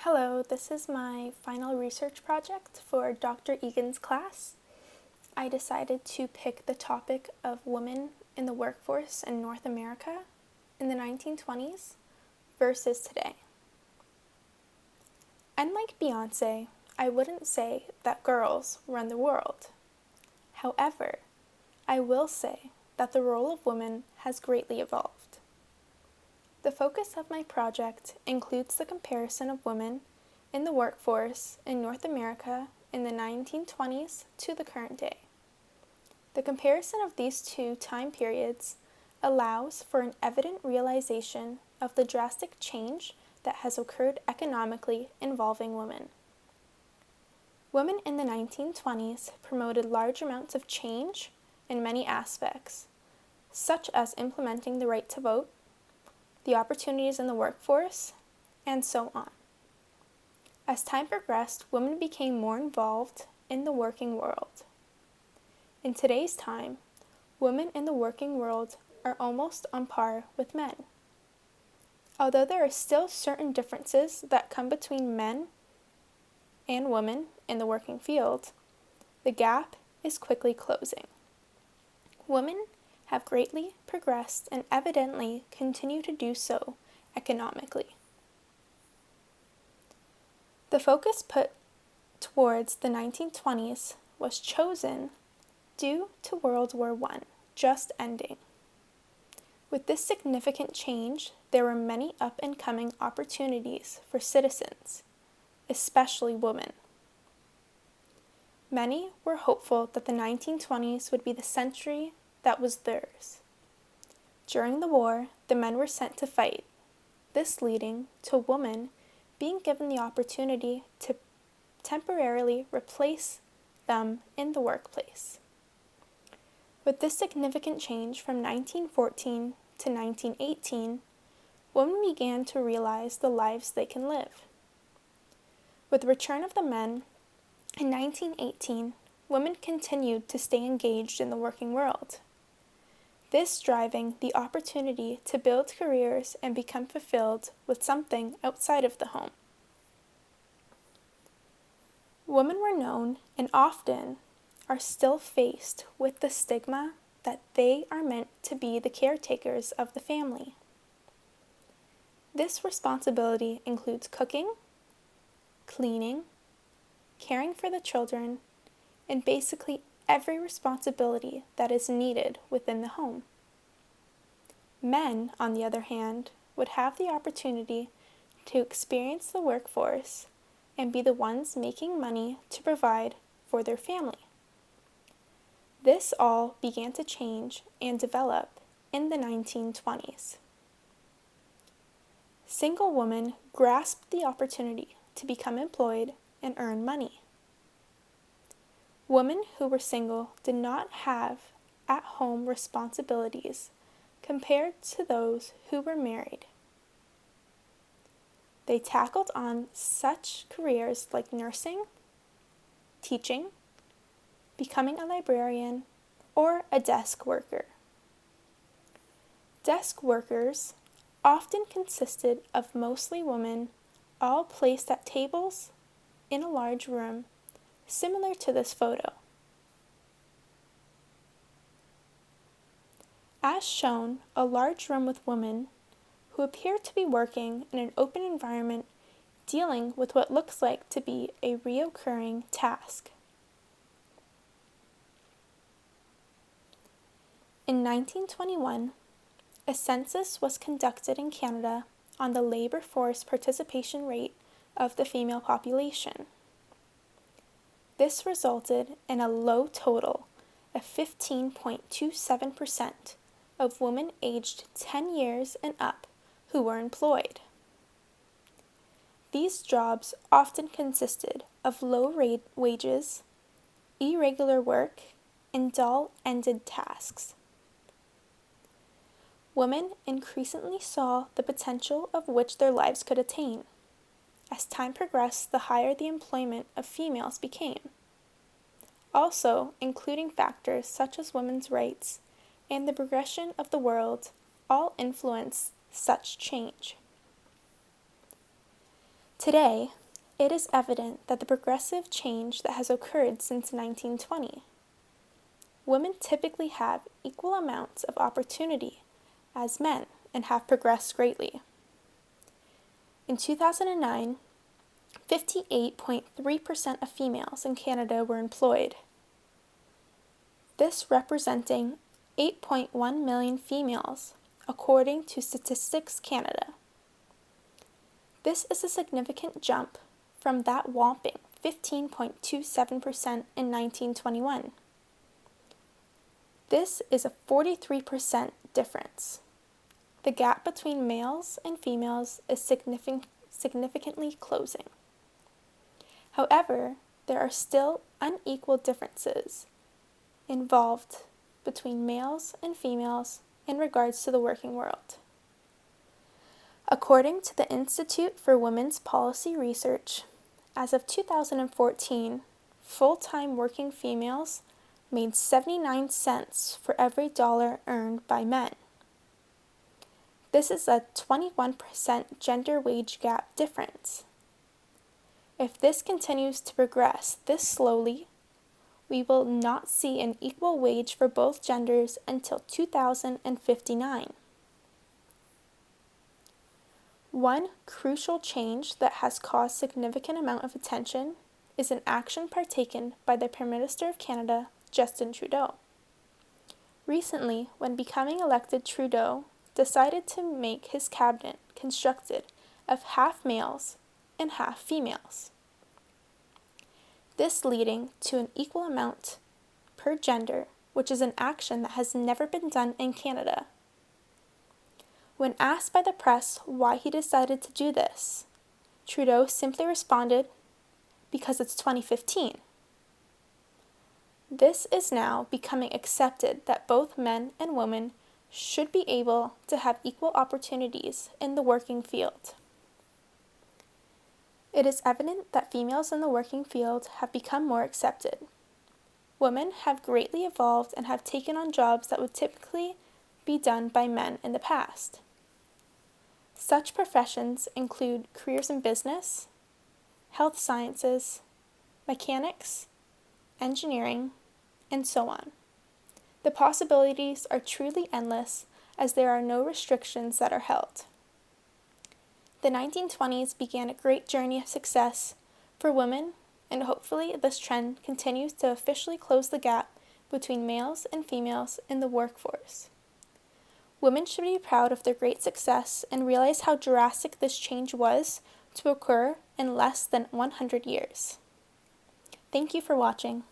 Hello, this is my final research project for Dr. Egan's class. I decided to pick the topic of women in the workforce in North America in the 1920s versus today. Unlike Beyonce, I wouldn't say that girls run the world. However, I will say that the role of women has greatly evolved. The focus of my project includes the comparison of women in the workforce in North America in the 1920s to the current day. The comparison of these two time periods allows for an evident realization of the drastic change that has occurred economically involving women. Women in the 1920s promoted large amounts of change in many aspects, such as implementing the right to vote, the opportunities in the workforce, and so on. As time progressed, women became more involved in the working world. In today's time, women in the working world are almost on par with men. Although there are still certain differences that come between men and women in the working field, the gap is quickly closing. Women have greatly progressed and evidently continue to do so economically. The focus put towards the 1920s was chosen due to World War I just ending. With this significant change, there were many up-and-coming opportunities for citizens, especially women. Many were hopeful that the 1920s would be the century that was theirs. During the war, the men were sent to fight, this leading to women being given the opportunity to temporarily replace them in the workplace. With this significant change from 1914 to 1918, women began to realize the lives they can live. With the return of the men, in 1918, women continued to stay engaged in the working world, this driving the opportunity to build careers and become fulfilled with something outside of the home. Women were known and often are still faced with the stigma that they are meant to be the caretakers of the family. This responsibility includes cooking, cleaning, caring for the children, and basically every responsibility that is needed within the home. Men, on the other hand, would have the opportunity to experience the workforce and be the ones making money to provide for their family. This all began to change and develop in the 1920s. Single women grasped the opportunity to become employed and earn money. Women who were single did not have at-home responsibilities compared to those who were married. They tackled on such careers like nursing, teaching, becoming a librarian, or a desk worker. Desk workers often consisted of mostly women, all placed at tables in a large room, similar to this photo. As shown, a large room with women who appear to be working in an open environment dealing with what looks like to be a reoccurring task. In 1921, a census was conducted in Canada on the labor force participation rate of the female population. This resulted in a low total of 15.27% of women aged 10 years and up who were employed. These jobs often consisted of low wages, irregular work, and dull-ended tasks. Women increasingly saw the potential of which their lives could attain. As time progressed, the higher the employment of females became. Also, including factors such as women's rights and the progression of the world, all influence such change. Today, it is evident that the progressive change that has occurred since 1920. Women typically have equal amounts of opportunity as men and have progressed greatly. In 2009, 58.3% of females in Canada were employed. This representing 8.1 million females, according to Statistics Canada. This is a significant jump from that whopping 15.27% in 1921. This is a 43% difference. The gap between males and females is significantly closing. However, there are still unequal differences involved between males and females in regards to the working world. According to the Institute for Women's Policy Research, as of 2014, full-time working females made 79 cents for every dollar earned by men. This is a 21% gender wage gap difference. If this continues to progress this slowly, we will not see an equal wage for both genders until 2059. One crucial change that has caused significant amount of attention is an action partaken by the Prime Minister of Canada, Justin Trudeau. Recently, when becoming elected, Trudeau decided to make his cabinet constructed of half males and half females. This leading to an equal amount per gender, which is an action that has never been done in Canada. When asked by the press why he decided to do this, Trudeau simply responded, "Because it's 2015. This is now becoming accepted that both men and women should be able to have equal opportunities in the working field. It is evident that females in the working field have become more accepted. Women have greatly evolved and have taken on jobs that would typically be done by men in the past. Such professions include careers in business, health sciences, mechanics, engineering, and so on. The possibilities are truly endless as there are no restrictions that are held. The 1920s began a great journey of success for women, and hopefully this trend continues to officially close the gap between males and females in the workforce. Women should be proud of their great success and realize how drastic this change was to occur in less than 100 years. Thank you for watching.